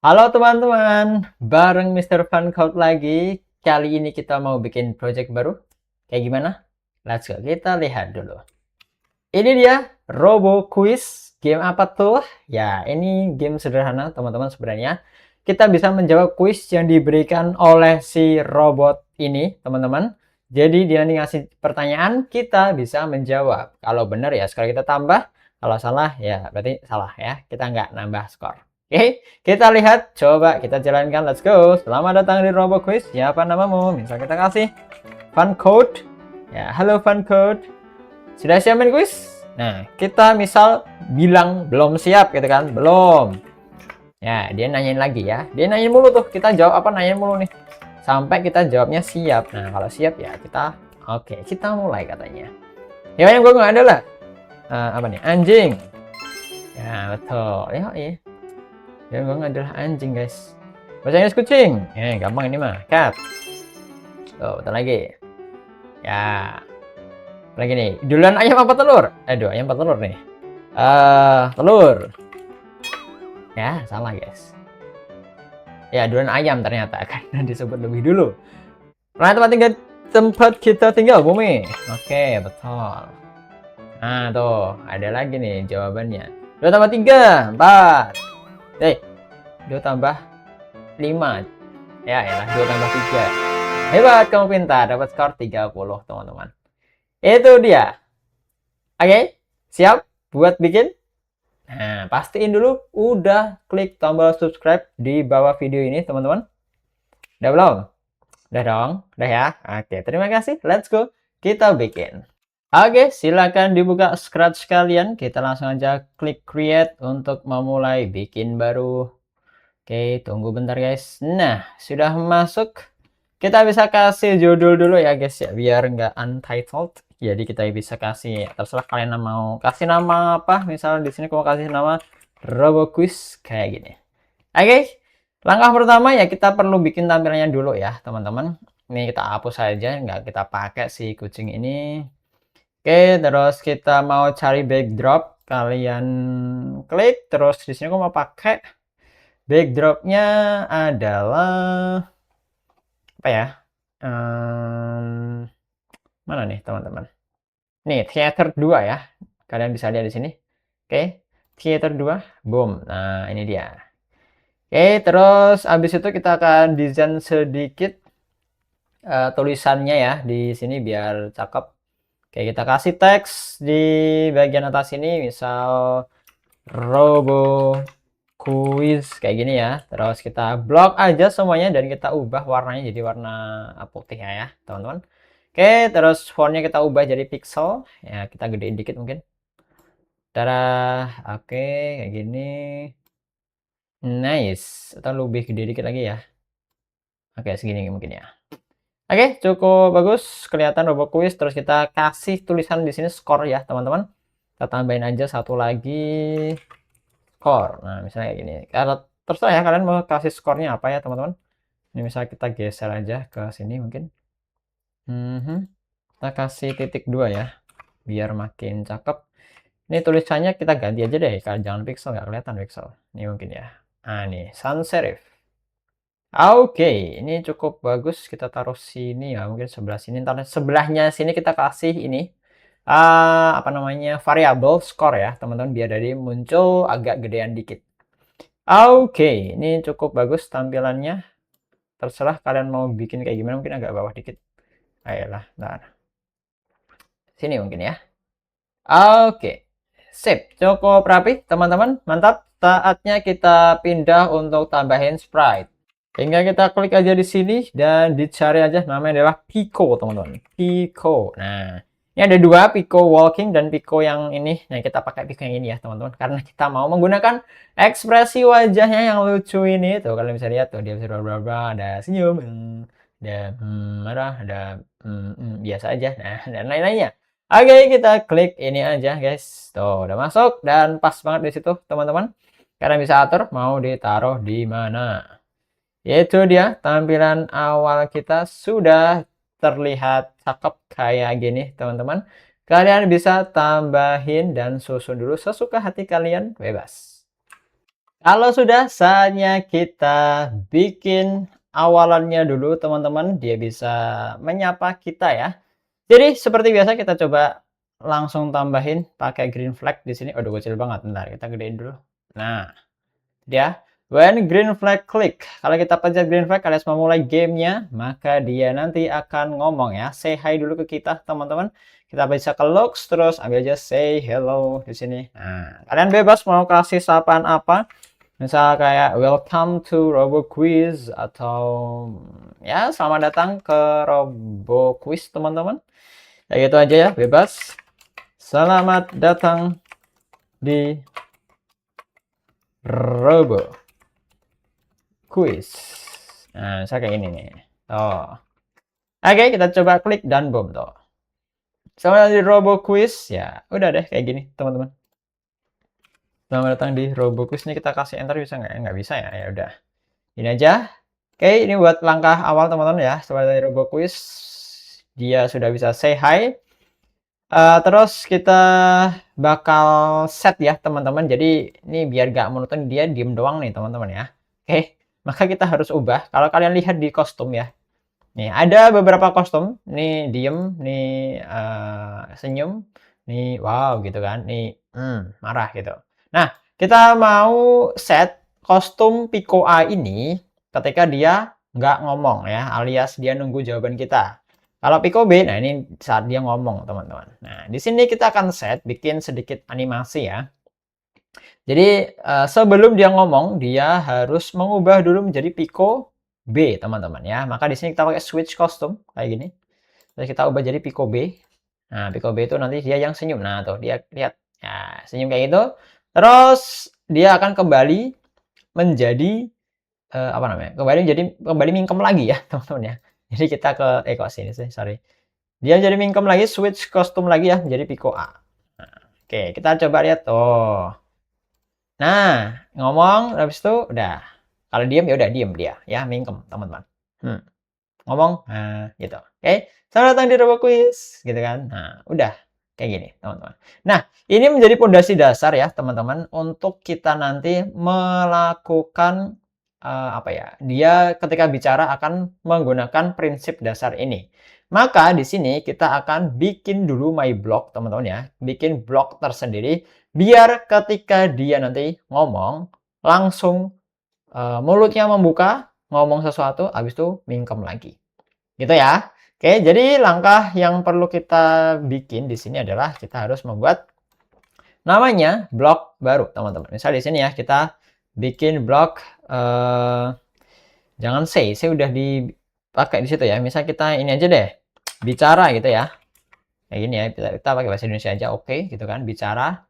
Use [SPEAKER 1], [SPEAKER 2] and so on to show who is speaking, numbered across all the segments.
[SPEAKER 1] Halo teman-teman, bareng Mr. Funcode lagi. Kali ini kita mau bikin project baru. Kayak gimana? Let's go, kita lihat dulu. Ini dia, Robo Quiz. Game apa tuh? Ya, ini game sederhana teman-teman sebenarnya. Kita bisa menjawab quiz yang diberikan oleh si robot ini, teman-teman. Jadi dia nanti ngasih pertanyaan, kita bisa menjawab. Kalau benar ya sekarang kita tambah, kalau salah ya berarti salah ya. Kita nggak nambah skor. Oke, kita lihat, coba kita jalankan, let's go. Selamat datang di Robo Quiz. Siapa namamu? Misal kita kasih Fun Code. Ya, halo Fun Code. Sudah siap main quiz? Nah, kita misal bilang belum siap gitu kan, belum. Ya, dia nanyain lagi ya. Dia nanyain mulu tuh, kita jawab apa nanyain mulu nih. Sampai kita jawabnya siap. Nah, kalau siap ya kita oke, kita mulai katanya. Hewan yang gue nggak ada lah. Apa nih? Anjing. Ya, betul. Ya, iya. Yang gue nggak adalah anjing, guys. Bahasa Inggris kucing. Gampang ini mah. Cat. Tuh, betul lagi. Ya, lagi nih. Duluan ayam apa telur? Aduh, ayam apa telur nih? Telur. Ya, salah, guys. Ya, duluan ayam ternyata karena disebut lebih dulu. Tempat kita tinggal bumi. Oke, betul. Nah, tuh, ada lagi nih jawabannya. 2 tambah 3, 4. 2 tambah 5. Ya, elah, 2 tambah 3. Hebat, kamu pintar. Dapat skor 30, teman-teman. Itu dia. Oke, siap buat bikin? Nah, pastiin dulu udah klik tombol subscribe di bawah video ini, teman-teman. Udah belum? Udah dong? Udah ya? Oke, terima kasih. Let's go. Kita bikin. Oke, silakan dibuka Scratch kalian. Kita langsung aja klik create untuk memulai bikin baru. Oke, tunggu bentar guys. Nah, sudah masuk. Kita bisa kasih judul dulu ya guys ya, biar nggak untitled. Jadi kita bisa kasih, terserah kalian mau kasih nama apa. Misalnya di sini aku mau kasih nama Robo Quiz kayak gini. Oke, langkah pertama ya kita perlu bikin tampilannya dulu ya teman-teman. Ini kita hapus saja, nggak kita pakai si kucing ini. Oke, terus kita mau cari backdrop. Kalian klik, terus di sini aku mau pakai backdropnya adalah apa ya? Mana nih teman-teman? Nih, Theater 2 ya. Kalian bisa lihat di sini. Oke, Theater 2, boom. Nah, ini dia. Oke, terus habis itu kita akan desain sedikit tulisannya ya di sini biar cakep. Oke, kita kasih teks di bagian atas ini, misal Robo Quiz kayak gini ya. Terus kita blok aja semuanya dan kita ubah warnanya jadi warna putih ya, teman-teman. Oke, terus fontnya kita ubah jadi pixel. Ya, kita gedein dikit mungkin. Darah, oke, kayak gini. Nice. Atau lebih gede dikit lagi ya. Oke, segini mungkin ya. Oke, cukup bagus. Kelihatan robot quiz. Terus kita kasih tulisan di sini skor ya, teman-teman. Kita tambahin aja satu lagi skor. Nah, misalnya kayak gini. Karena terserah ya kalian mau kasih skornya apa ya, teman-teman. Ini misalnya kita geser aja ke sini mungkin. Kita kasih titik 2 ya, biar makin cakep. Ini tulisannya kita ganti aja deh, kalau jangan pixel, nggak kelihatan pixel. Ini mungkin ya. Nah, nih, sans serif. Oke, ini cukup bagus. Kita taruh sini ya, mungkin sebelah sini. Ntar sebelahnya sini kita kasih ini. Apa namanya, variabel skor ya, teman-teman. Biar dari muncul agak gedean dikit. Oke, ini cukup bagus tampilannya. Terserah kalian mau bikin kayak gimana, mungkin agak bawah dikit. Ayolah, nah. Sini mungkin ya. Oke, sip. Cukup rapi, teman-teman. Mantap. Saatnya kita pindah untuk tambahin sprite. Tinggal kita klik aja di sini dan dicari aja namanya adalah Pico, teman-teman. Pico. Nah, ini ada dua, Pico walking dan Pico yang ini. Nah, kita pakai Pico yang ini ya, teman-teman. Karena kita mau menggunakan ekspresi wajahnya yang lucu ini. Tuh, kalian bisa lihat tuh, dia bisa bla ada senyum, ada marah, ada biasa aja. Nah, dan lain-lainnya. Oke, kita klik ini aja, guys. Tuh, udah masuk dan pas banget di situ, teman-teman. Kalian bisa atur mau ditaruh di mana. Itu dia tampilan awal kita sudah terlihat cakep kayak gini, teman-teman. Kalian bisa tambahin dan susun dulu sesuka hati kalian, bebas. Kalau sudah, saatnya kita bikin awalannya dulu, teman-teman. Dia bisa menyapa kita ya. Jadi seperti biasa kita coba langsung tambahin pakai green flag di sini. Aduh, kecil banget. Bentar, kita gedein dulu. Nah, dia when green flag click. Kalau kita pencet green flag alias memulai gamenya, maka dia nanti akan ngomong ya. Say hi dulu ke kita, teman-teman. Kita bisa ke looks, terus ambil aja say hello di sini. Nah, kalian bebas mau kasih sapaan apa. Misal kayak welcome to Robo Quiz atau ya selamat datang ke Robo Quiz, teman-teman. Kayak gitu aja ya, bebas. Selamat datang di Robo Quiz. Nah, saya kayak ini nih. Oh. Oke, kita coba klik dan boom tuh. Selamat datang di Robo Quiz. Ya, udah deh kayak gini, teman-teman. Selamat datang di Robo Quiz. Ini kita kasih enter bisa nggak? Nggak bisa ya. Ya udah. Ini aja. Oke, ini buat langkah awal teman-teman ya. Selamat datang di Robo Quiz. Dia sudah bisa say hi. Terus kita bakal set ya teman-teman. Jadi ini biar gak monoton, dia diem doang nih teman-teman ya. Oke, maka kita harus ubah. Kalau kalian lihat di kostum ya, nih ada beberapa kostum. Nih diem, nih senyum, nih wow gitu kan, nih marah gitu. Nah, kita mau set kostum Pico A ini ketika dia nggak ngomong ya, alias dia nunggu jawaban kita. Kalau Pico B, nah ini saat dia ngomong, teman-teman. Nah, di sini kita akan set, bikin sedikit animasi ya. Jadi, sebelum dia ngomong, dia harus mengubah dulu menjadi Pico B, teman-teman ya. Maka di sini kita pakai switch kostum, kayak gini. Terus kita ubah jadi Pico B. Nah, Pico B itu nanti dia yang senyum. Nah, tuh, dia lihat. Nah, senyum kayak gitu. Terus, dia akan kembali menjadi, apa namanya, kembali mingkem lagi ya, teman-teman ya. Jadi kita kok sini sih, sorry. Dia jadi mingkem lagi, switch kostum lagi ya, menjadi Pico A. Nah, oke, kita coba lihat tuh. Nah, ngomong habis itu udah. Kalau diem ya udah diem dia ya, mingkem teman-teman. Ngomong, nah gitu. Oke, selamat datang di Robo Quiz, gitu kan. Nah, udah kayak gini, teman-teman. Nah, ini menjadi pondasi dasar ya, teman-teman, untuk kita nanti melakukan apa ya? Dia ketika bicara akan menggunakan prinsip dasar ini. Maka di sini kita akan bikin dulu my block, teman-teman ya. Bikin blok tersendiri biar ketika dia nanti ngomong langsung mulutnya membuka, ngomong sesuatu, habis itu mingkem lagi. Gitu ya. Oke, jadi langkah yang perlu kita bikin di sini adalah kita harus membuat namanya blok baru, teman-teman. Misal di sini ya, kita bikin blok jangan say udah dipakai di situ ya. Misal kita ini aja deh, bicara gitu ya. Kayak gini ya, kita pakai bahasa Indonesia aja, oke, gitu kan, bicara.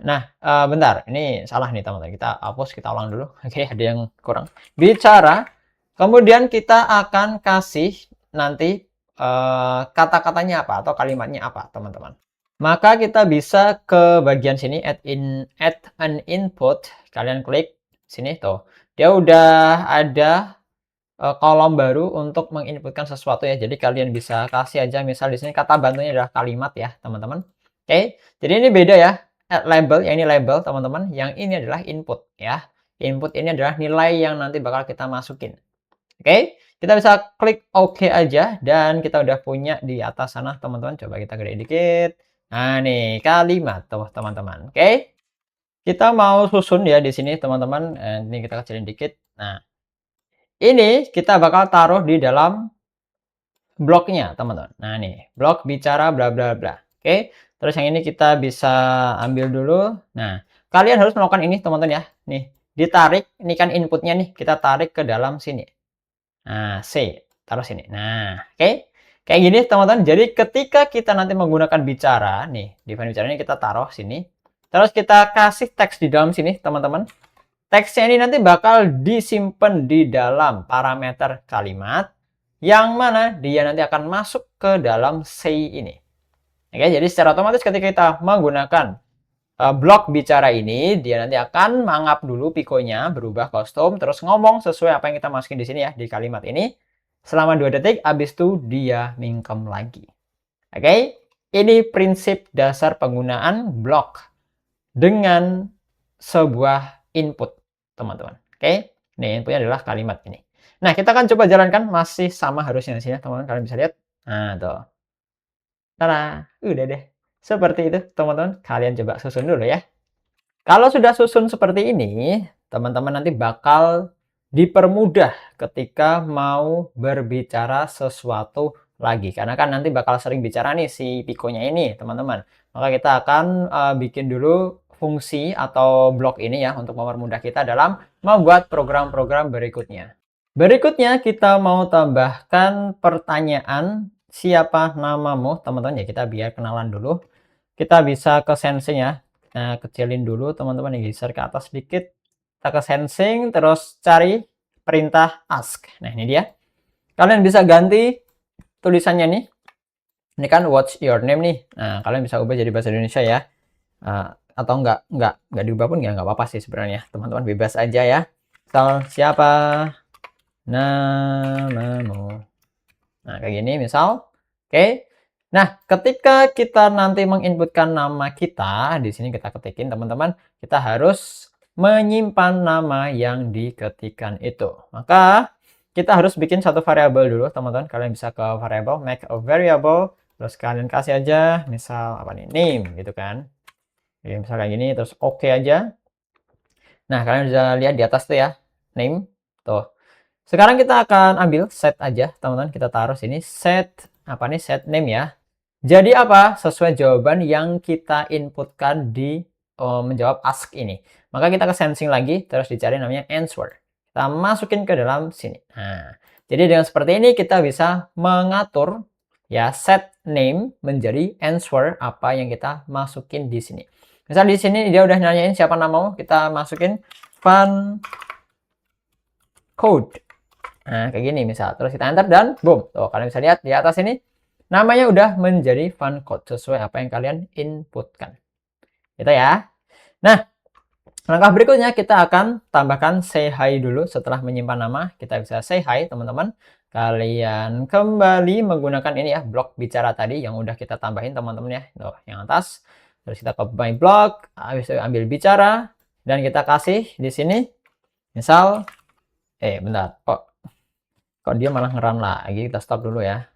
[SPEAKER 1] Nah, bentar, ini salah nih teman-teman. Kita hapus, kita ulang dulu. Oke, ada yang kurang. Bicara, kemudian kita akan kasih nanti kata-katanya apa atau kalimatnya apa, teman-teman. Maka kita bisa ke bagian sini add an input. Kalian klik sini tuh. Dia udah ada kolom baru untuk menginputkan sesuatu ya. Jadi kalian bisa kasih aja misal di sini kata bantunya adalah kalimat ya, teman-teman. Oke. Jadi ini beda ya. Add label, ya ini label, teman-teman. Yang ini adalah input ya. Input ini adalah nilai yang nanti bakal kita masukin. Oke, kita bisa klik OK aja dan kita udah punya di atas sana, teman-teman. Coba kita gedein dikit. Nah, nih kalimat tuh, teman-teman. Oke. Kita mau susun ya di sini, teman-teman. Ini kita kecilin dikit. Nah, ini kita bakal taruh di dalam bloknya, teman-teman. Nah, nih, blok bicara bla bla bla. Oke. Terus yang ini kita bisa ambil dulu. Nah, kalian harus melakukan ini, teman-teman ya. Nih, ditarik, ini kan inputnya nih, kita tarik ke dalam sini. Nah, C, taruh sini. Nah, oke. Kayak gini, teman-teman. Jadi ketika kita nanti menggunakan bicara, nih, define bicara ini kita taruh sini. Terus kita kasih teks di dalam sini, teman-teman. Teksnya ini nanti bakal disimpan di dalam parameter kalimat yang mana dia nanti akan masuk ke dalam say ini. Oke, jadi secara otomatis ketika kita menggunakan blok bicara ini, dia nanti akan mangap dulu pikonya, berubah kostum, terus ngomong sesuai apa yang kita masukin di sini ya, di kalimat ini. Selama 2 detik, habis itu dia mingkem lagi. Oke, ini prinsip dasar penggunaan blok dengan sebuah input. teman-teman. Oke, ini inputnya adalah kalimat ini. Nah, kita akan coba jalankan, masih sama harusnya di sini, teman-teman. Kalian bisa lihat. Nah, tuh. Tada, udah deh. Seperti itu, teman-teman. Kalian coba susun dulu ya. Kalau sudah susun seperti ini, teman-teman nanti bakal dipermudah ketika mau berbicara sesuatu lagi. Karena kan nanti bakal sering bicara nih si Pico-nya ini, teman-teman. Maka kita akan bikin dulu fungsi atau blok ini ya untuk mempermudah kita dalam membuat program-program berikutnya. Berikutnya kita mau tambahkan pertanyaan siapa namamu, teman-teman ya. Kita biar kenalan dulu. Kita bisa ke sensing ya. Nah, kecilin dulu teman-teman, ini geser ke atas sedikit. Kita ke sensing, terus cari perintah ask. Nah, ini dia. Kalian bisa ganti tulisannya nih. Ini kan what's your name nih. Nah, kalian bisa ubah jadi bahasa Indonesia ya. Atau enggak diubah pun nggak apa-apa sih sebenarnya. Teman-teman bebas aja ya. Misal siapa namamu. Nah, kayak gini misal. Oke. Nah, ketika kita nanti menginputkan nama kita, di sini kita ketikin teman-teman, kita harus menyimpan nama yang diketikkan itu. Maka kita harus bikin satu variabel dulu, teman-teman. Kalian bisa ke variable, make a variable, terus kalian kasih aja, misal apa nih, name gitu kan. Jadi misal kayak gini, terus oke aja. Nah, kalian bisa lihat di atas tuh ya, name, tuh. Sekarang kita akan ambil set aja, teman-teman. Kita taruh sini set apa nih? Set name ya. Jadi apa? Sesuai jawaban yang kita inputkan di menjawab ask ini. Maka kita ke sensing lagi, terus dicari namanya answer. Kita masukin ke dalam sini. Nah, jadi dengan seperti ini kita bisa mengatur ya set name menjadi answer apa yang kita masukin di sini. Misal di sini dia udah nanyain siapa namamu, kita masukin fun code. Nah, kayak gini misal. Terus kita enter dan boom. Tuh, kalian bisa lihat di atas ini namanya udah menjadi fun code sesuai apa yang kalian inputkan. Gitu ya. Nah, langkah berikutnya kita akan tambahkan say hi dulu setelah menyimpan nama. Kita bisa say hi, teman-teman. Kalian kembali menggunakan ini ya, blok bicara tadi yang udah kita tambahin, teman-teman ya. Tuh, yang atas. Terus kita ke my blog, habis itu ambil bicara dan kita kasih di sini misal bentar. Kok dia malah ngeran lagi, kita stop dulu ya.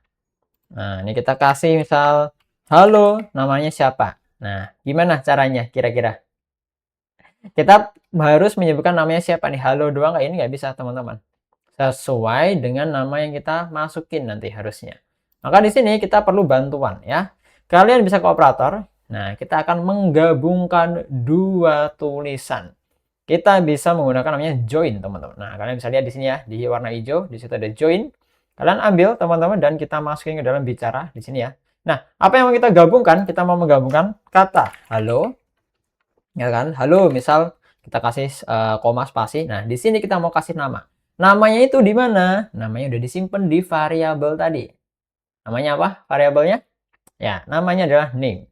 [SPEAKER 1] Nah, ini kita kasih misal, halo, namanya siapa? Nah, gimana caranya kira-kira? Kita harus menyebutkan namanya siapa nih, halo doang ini nggak bisa teman-teman. Sesuai dengan nama yang kita masukin nanti harusnya. Maka di sini kita perlu bantuan ya. Kalian bisa ke operator. Nah, kita akan menggabungkan dua tulisan. Kita bisa menggunakan namanya join, teman-teman. Nah, kalian bisa lihat di sini ya, di warna hijau, di situ ada join. Kalian ambil, teman-teman, dan kita masukin ke dalam bicara di sini ya. Nah, apa yang mau kita gabungkan? Kita mau menggabungkan kata halo, ya kan? Halo, misal kita kasih koma spasi. Nah, di sini kita mau kasih nama. Namanya itu di mana? Namanya udah disimpan di variabel tadi. Namanya apa? Variabelnya? Ya, namanya adalah name.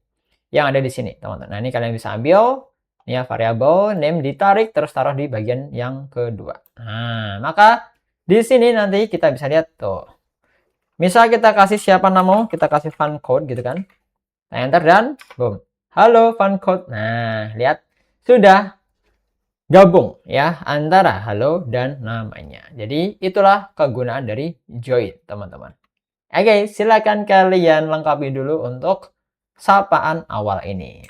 [SPEAKER 1] Yang ada di sini, teman-teman. Nah, ini kalian bisa ambil. Ya, variabel name ditarik terus taruh di bagian yang kedua. Nah, maka di sini nanti kita bisa lihat tuh. Misal kita kasih siapa namamu, kita kasih fun code gitu kan. Nah, enter dan boom. Halo fun code. Nah, lihat sudah gabung ya antara halo dan namanya. Jadi itulah kegunaan dari join, teman-teman. Oke, silakan kalian lengkapi dulu untuk sapaan awal ini.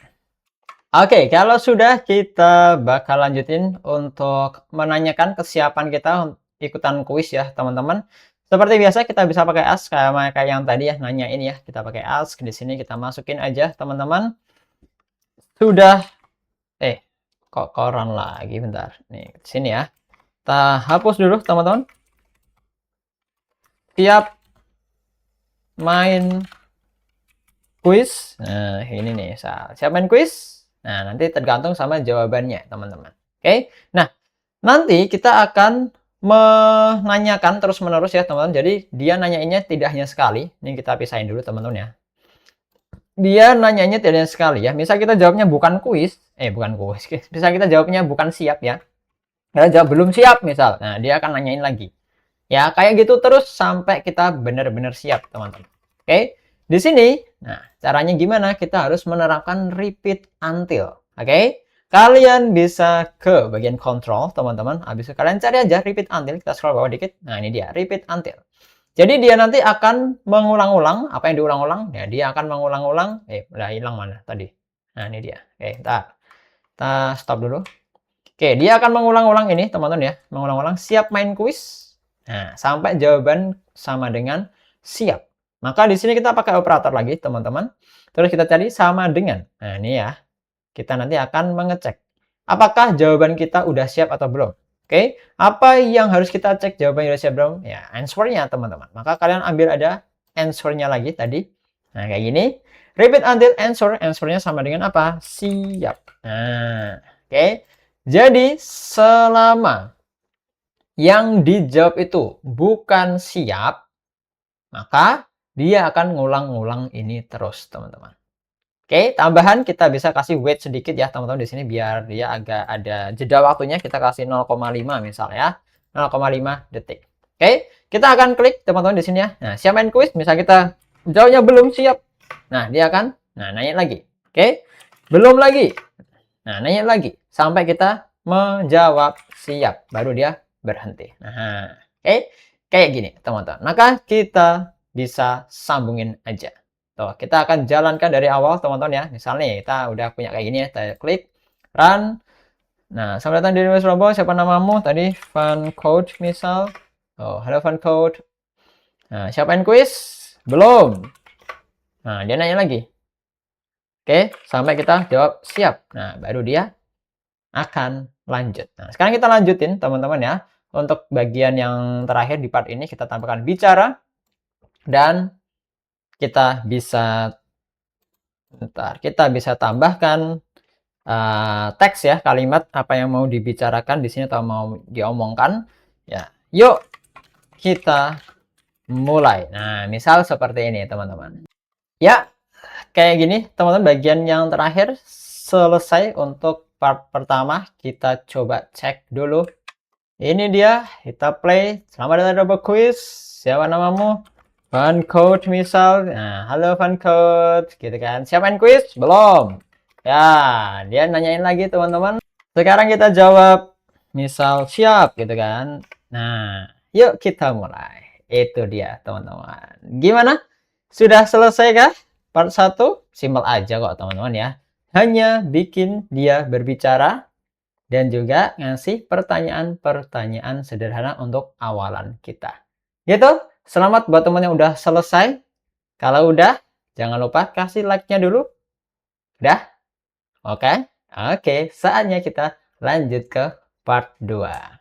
[SPEAKER 1] Oke, kalau sudah kita bakal lanjutin untuk menanyakan kesiapan kita ikutan kuis ya, teman-teman. Seperti biasa kita bisa pakai ask kayak yang tadi ya, nanyain ya. Kita pakai ask di sini kita masukin aja, teman-teman. Sudah kok koran lagi bentar. Nih, sini ya. Kita hapus dulu, teman-teman. Siap main kuis. Nah, ini nih, siap main kuis. Nah, nanti tergantung sama jawabannya, teman-teman. Oke. Nah, nanti kita akan menanyakan terus-menerus ya, teman-teman. Jadi, dia nanyainnya tidak hanya sekali. Ini kita pisahin dulu, teman-teman ya. Dia nanyanya tidak hanya sekali ya. Misal kita jawabnya bukan kuis. Bukan kuis. Misal kita jawabnya bukan siap ya. Kita jawab belum siap misal. Nah, dia akan nanyain lagi. Ya, kayak gitu terus sampai kita benar-benar siap, teman-teman. Oke. Di sini, nah, caranya gimana? Kita harus menerapkan repeat until. Oke? Kalian bisa ke bagian control, teman-teman. Habis itu kalian cari aja repeat until. Kita scroll bawah dikit. Nah, ini dia, repeat until. Jadi dia nanti akan mengulang-ulang apa yang diulang-ulang. Ya, dia akan mengulang-ulang. Udah hilang mana tadi? Nah, ini dia. Oke, kita stop dulu. Oke, dia akan mengulang-ulang ini, teman-teman ya. Mengulang-ulang siap main kuis. Nah, sampai jawaban sama dengan siap. Maka di sini kita pakai operator lagi, teman-teman. Terus kita cari sama dengan. Nah, ini ya. Kita nanti akan mengecek apakah jawaban kita udah siap atau belum. Oke, apa yang harus kita cek jawabannya udah siap belum? Ya, answer-nya, teman-teman. Maka kalian ambil ada answer-nya lagi tadi. Nah, kayak gini. Repeat until answer. Answer-nya sama dengan apa? Siap. Nah, oke. Jadi, selama yang dijawab itu bukan siap, maka dia akan ngulang-ngulang ini terus, teman-teman. Oke, tambahan kita bisa kasih wait sedikit ya, teman-teman di sini biar dia agak ada jeda waktunya. Kita kasih 0,5 misal ya. 0,5 detik. Oke, kita akan klik teman-teman di sini ya. Nah, siap main kuis, misal kita jawabnya belum siap. Nah, dia akan nanya lagi. Oke. Belum lagi. Nah, nanya lagi sampai kita menjawab siap, baru dia berhenti. Nah, oke. Kayak gini, teman-teman. Maka kita bisa sambungin aja. Tuh, kita akan jalankan dari awal, teman-teman ya. Misalnya kita udah punya kayak gini ya, kita klik run. Nah, selamat datang di Mas Robo. Siapa namamu? Tadi Fun Code misal. Oh, halo Fun Code. Nah, siapain kuis? Belum. Nah, dia nanya lagi. Oke, sampai kita jawab siap. Nah, baru dia akan lanjut. Nah, sekarang kita lanjutin teman-teman ya. Untuk bagian yang terakhir di part ini kita tambahkan bicara dan kita bisa tambahkan teks ya, kalimat apa yang mau dibicarakan di sini atau mau diomongkan. Ya, yuk kita mulai. Nah, misal seperti ini, teman-teman. Ya, kayak gini, teman-teman, bagian yang terakhir selesai untuk part pertama. Kita coba cek dulu. Ini dia, kita play. Selamat datang di Robot Quiz. Siapa namamu? Fun Code misal. Nah, halo Fun Code, gitu kan. Siap main quiz? Belum. Ya, dia nanyain lagi, teman-teman. Sekarang kita jawab. Misal siap, gitu kan. Nah, yuk kita mulai. Itu dia, teman-teman. Gimana? Sudah selesai kah? Part 1? Simpel aja kok, teman-teman ya. Hanya bikin dia berbicara dan juga ngasih pertanyaan-pertanyaan sederhana untuk awalan kita. Gitu. Selamat buat teman yang udah selesai. Kalau udah, jangan lupa kasih like-nya dulu. Udah? Oke? Oke, saatnya kita lanjut ke part 2.